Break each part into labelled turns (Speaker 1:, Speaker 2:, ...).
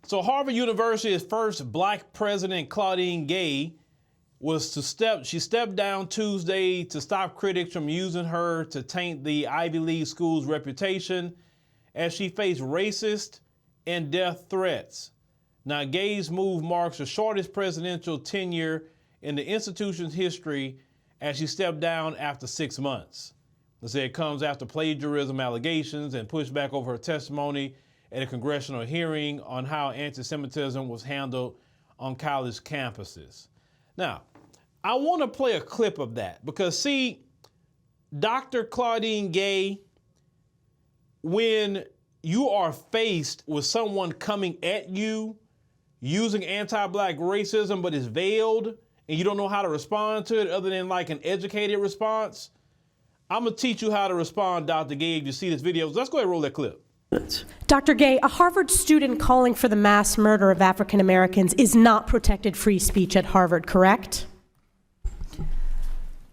Speaker 1: So Harvard University's first black president, Claudine Gay, she stepped down Tuesday to stop critics from using her to taint the Ivy League school's reputation as she faced racist and death threats. Now, Gay's move marks the shortest presidential tenure in the institution's history as she stepped down after 6 months. They say it comes after plagiarism allegations and pushback over her testimony at a congressional hearing on how anti-Semitism was handled on college campuses. Now, I want to play a clip of that because, see, Dr. Claudine Gay, when you are faced with someone coming at you using anti-black racism but is veiled and you don't know how to respond to it other than like an educated response, I'm going to teach you how to respond, Dr. Gay, if you see this video. Let's go ahead and roll that clip.
Speaker 2: Dr. Gay, a Harvard student calling for the mass murder of African Americans is not protected free speech at Harvard, correct?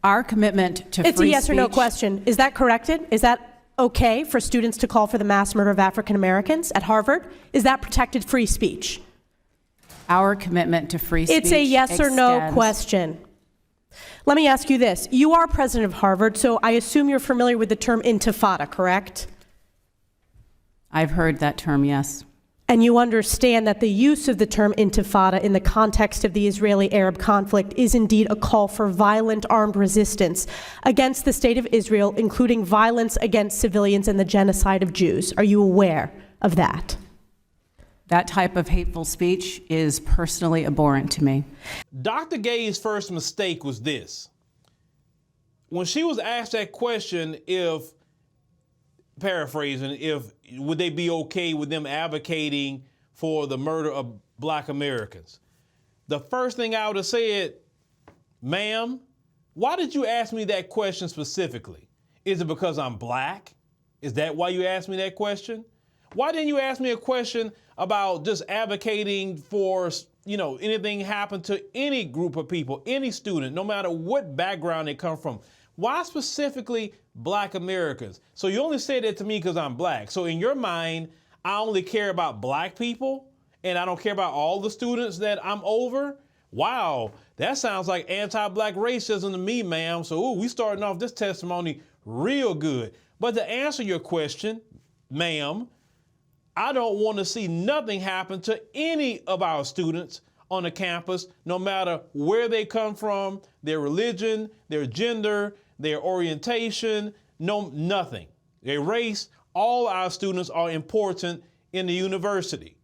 Speaker 3: Our commitment to free speech...
Speaker 2: It's a yes or no question. Is that corrected? Is that okay for students to call for the mass murder of African Americans at Harvard? Is that protected free speech?
Speaker 3: Our commitment to free speech
Speaker 2: It's a yes or no question. Let me ask you this. You are president of Harvard, so I assume you're familiar with the term intifada, correct?
Speaker 3: I've heard that term, yes.
Speaker 2: And you understand that the use of the term intifada in the context of the Israeli-Arab conflict is indeed a call for violent armed resistance against the state of Israel, including violence against civilians and the genocide of Jews. Are you aware of that?
Speaker 3: That type of hateful speech is personally abhorrent to me.
Speaker 1: Dr. Gay's first mistake was this. When she was asked that question, paraphrasing, would they be okay with them advocating for the murder of black Americans? The first thing I would have said, ma'am, why did you ask me that question specifically? Is it because I'm black? Is that why you asked me that question? Why didn't you ask me a question about just advocating for, anything happen to any group of people, any student, no matter what background they come from? Why specifically black Americans? So you only say that to me because I'm black. So in your mind, I only care about black people and I don't care about all the students that I'm over? Wow, that sounds like anti-black racism to me, ma'am. So we starting off this testimony real good. But to answer your question, ma'am, I don't want to see nothing happen to any of our students on the campus, no matter where they come from, their religion, their gender, their orientation, nothing. Their race, all our students are important in the university.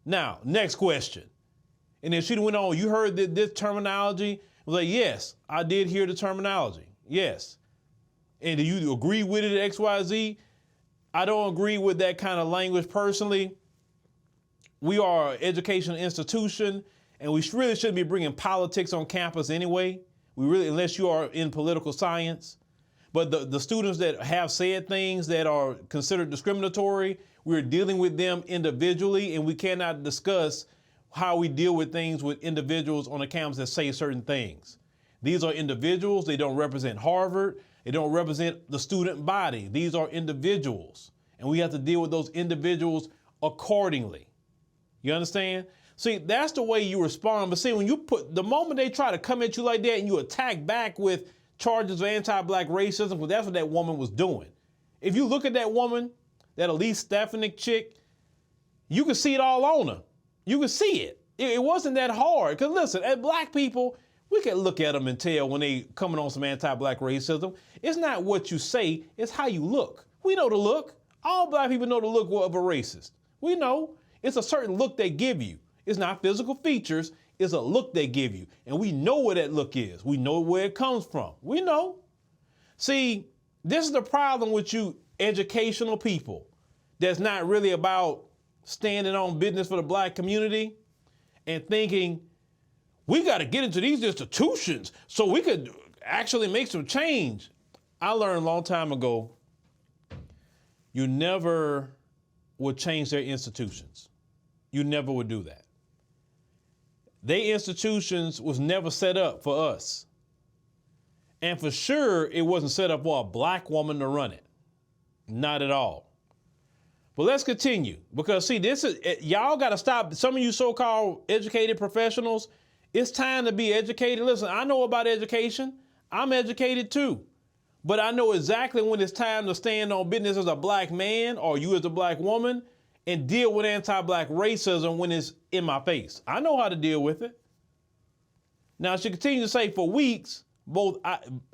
Speaker 1: Now, next question. And then she went on, you heard this terminology? I was like, yes, I did hear the terminology, yes. And do you agree with it at XYZ? I don't agree with that kind of language personally. We are an educational institution and we really shouldn't be bringing politics on campus anyway. Unless you are in political science. But the students that have said things that are considered discriminatory, we're dealing with them individually and we cannot discuss how we deal with things with individuals on the campus that say certain things. These are individuals, they don't represent Harvard, they don't represent the student body. These are individuals and we have to deal with those individuals accordingly. You understand? See, that's the way you respond. But see, the moment they try to come at you like that and you attack back with charges of anti-black racism, well, that's what that woman was doing. If you look at that woman, that Elise Stefanik chick, you can see it all on her. You can see it. It wasn't that hard. Because listen, as black people, we can look at them and tell when they coming on some anti-black racism. It's not what you say, it's how you look. We know the look. All black people know the look of a racist. We know. It's a certain look they give you. It's not physical features, it's a look they give you. And we know where that look is. We know where it comes from. We know. See, this is the problem with you educational people that's not really about standing on business for the black community and thinking, we got to get into these institutions so we could actually make some change. I learned a long time ago, you never would change their institutions. You never would do that. Their institutions was never set up for us. And for sure, it wasn't set up for a black woman to run it. Not at all. But let's continue, because see, this is, y'all got to stop. Some of you so-called educated professionals, it's time to be educated. Listen, I know about education. I'm educated too. But I know exactly when it's time to stand on business as a black man or you as a black woman and deal with anti-black racism when it's in my face. I know how to deal with it. Now, she continues to say, for weeks, both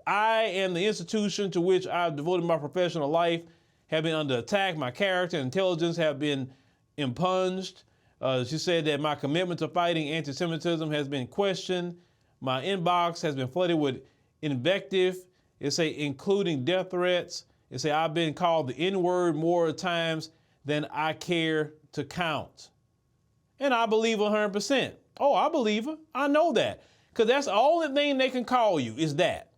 Speaker 1: I and the institution to which I've devoted my professional life have been under attack. My character and intelligence have been impunged. She said that my commitment to fighting anti-Semitism has been questioned. My inbox has been flooded with invective. Including death threats. I've been called the N-word more times than I care to count. And I believe 100%. Oh, I believe her. I know that. Because that's the only thing they can call you is that.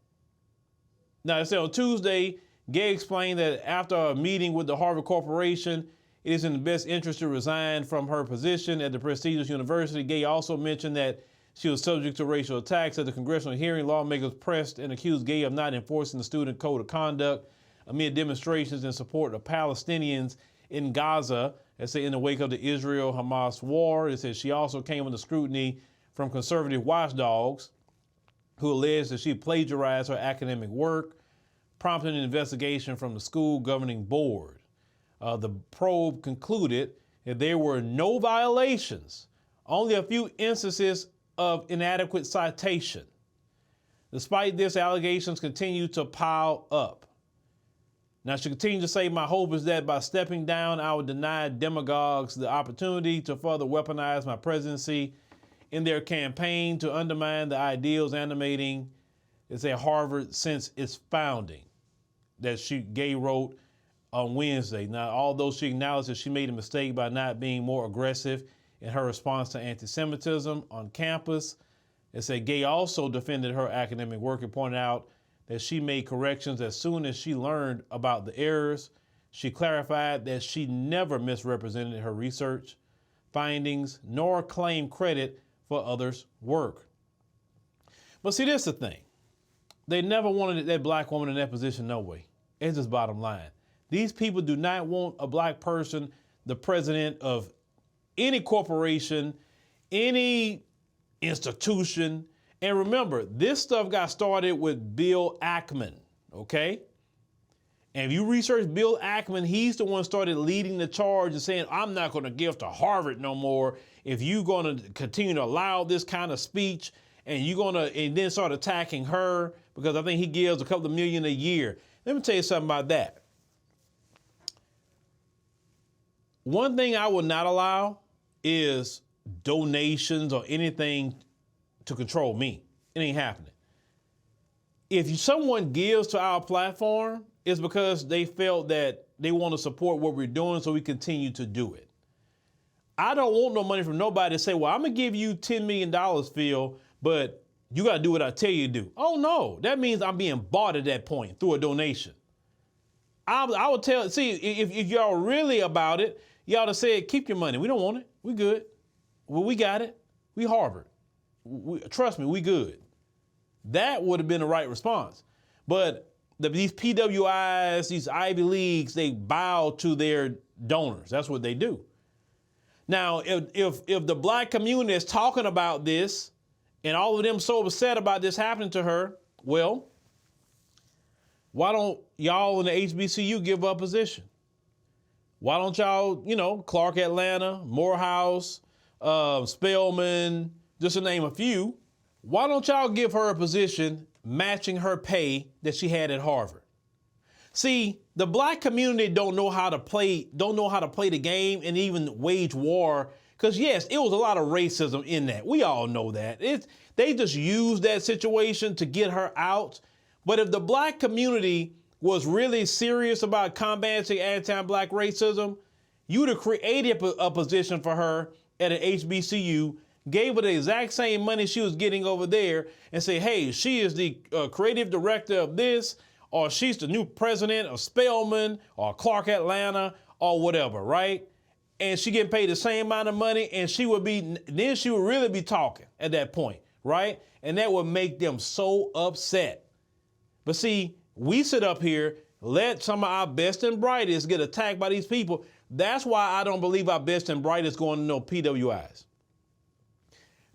Speaker 1: Now, on Tuesday, Gay explained that after a meeting with the Harvard Corporation, it is in the best interest to resign from her position at the prestigious university. Gay also mentioned that she was subject to racial attacks. At the congressional hearing, lawmakers pressed and accused Gay of not enforcing the student code of conduct amid demonstrations in support of Palestinians in Gaza, in the wake of the Israel-Hamas war. It says she also came under scrutiny from conservative watchdogs who alleged that she plagiarized her academic work, prompting an investigation from the school governing board. The probe concluded that there were no violations, only a few instances of inadequate citation. Despite this, allegations continue to pile up. Now, she continued to say, my hope is that by stepping down, I would deny demagogues the opportunity to further weaponize my presidency in their campaign to undermine the ideals animating, Harvard since its founding, that Gay wrote on Wednesday. Now, although she acknowledged that she made a mistake by not being more aggressive in her response to anti-Semitism on campus, Gay also defended her academic work and pointed out that she made corrections as soon as she learned about the errors. She clarified that she never misrepresented her research findings nor claimed credit for others' work. But see, this is the thing. They never wanted that black woman in that position, no way. It's just bottom line. These people do not want a black person, the president of any corporation, any institution. And remember, this stuff got started with Bill Ackman, okay? And if you research Bill Ackman, he's the one started leading the charge and saying, I'm not going to give to Harvard no more if you're going to continue to allow this kind of speech, and you're going to, and then start attacking her because I think he gives a couple of million a year. Let me tell you something about that. One thing I will not allow is donations or anything to control me. It ain't happening. If someone gives to our platform, it's because they felt that they want to support what we're doing, so we continue to do it. I don't want no money from nobody to say, well, I'm going to give you $10 million, Phil, but you got to do what I tell you to do. Oh, no. That means I'm being bought at that point through a donation. I would tell, see, if y'all really about it, y'all have said, keep your money. We don't want it. We good. Well, we got it. We Harvard. Trust me, we good. That would have been the right response. But these PWIs, these Ivy Leagues, they bow to their donors. That's what they do. Now, if the black community is talking about this and all of them so upset about this happening to her, well, why don't y'all in the HBCU give up a position? Why don't y'all, Clark Atlanta, Morehouse, Spelman, just to name a few, why don't y'all give her a position matching her pay that she had at Harvard? See, the black community don't know how to play the game and even wage war. Because yes, it was a lot of racism in that. We all know that. They just used that situation to get her out. But if the black community was really serious about combating anti-black racism, you would have created a position for her at an HBCU, gave her the exact same money she was getting over there, and say, hey, she is the creative director of this, or she's the new president of Spelman or Clark Atlanta or whatever, right? And she getting paid the same amount of money, and she would really be talking at that point, right? And that would make them so upset. But see, we sit up here, let some of our best and brightest get attacked by these people. That's why I don't believe our best and brightest going to no PWIs.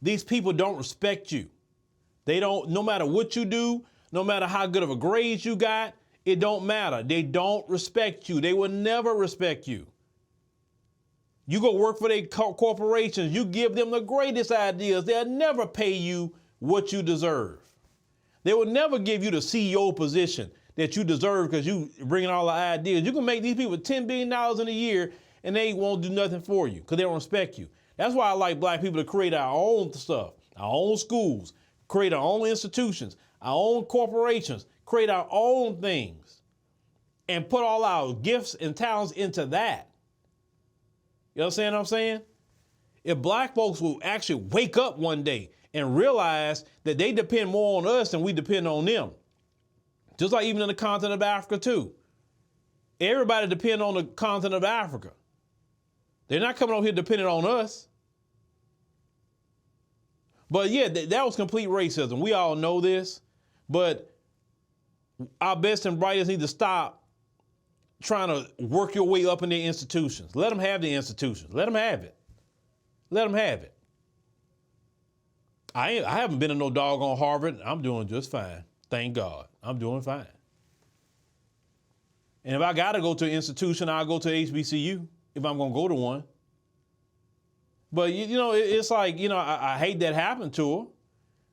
Speaker 1: These people don't respect you. They don't, no matter what you do, no matter how good of a grade you got, it don't matter. They don't respect you. They will never respect you. You go work for their corporations, you give them the greatest ideas, they'll never pay you what you deserve. They will never give you the CEO position that you deserve because you bringing all the ideas. You can make these people $10 billion in a year and they won't do nothing for you because they don't respect you. That's why I like black people to create our own stuff, our own schools, create our own institutions, our own corporations, create our own things, and put all our gifts and talents into that. You understand what I'm saying? If black folks will actually wake up one day and realize that they depend more on us than we depend on them, just like even in the continent of Africa too. Everybody depend on the continent of Africa. They're not coming over here depending on us. But yeah, that was complete racism. We all know this, but our best and brightest need to stop trying to work your way up in their institutions. Let them have the institutions. Let them have it. Let them have it. I haven't been to no doggone Harvard. I'm doing just fine. Thank God. I'm doing fine. And if I got to go to an institution, I'll go to HBCU if I'm going to go to one. But, it's like, I hate that happened to her,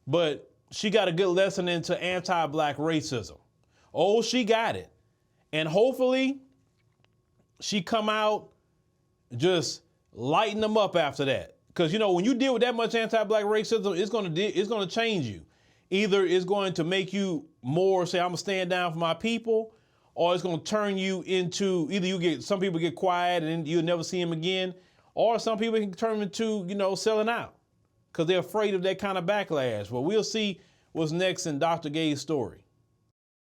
Speaker 1: but she got a good lesson into anti-black racism. Oh, she got it. And hopefully she come out just lighten them up after that. Because, when you deal with that much anti-black racism, it's going to change you. Either it's going to make you more say, I'm going to stand down for my people, or it's going to turn you into either some people get quiet and then you'll never see them again, or some people can turn into, selling out because they're afraid of that kind of backlash. Well, we'll see what's next in Dr. Gay's story.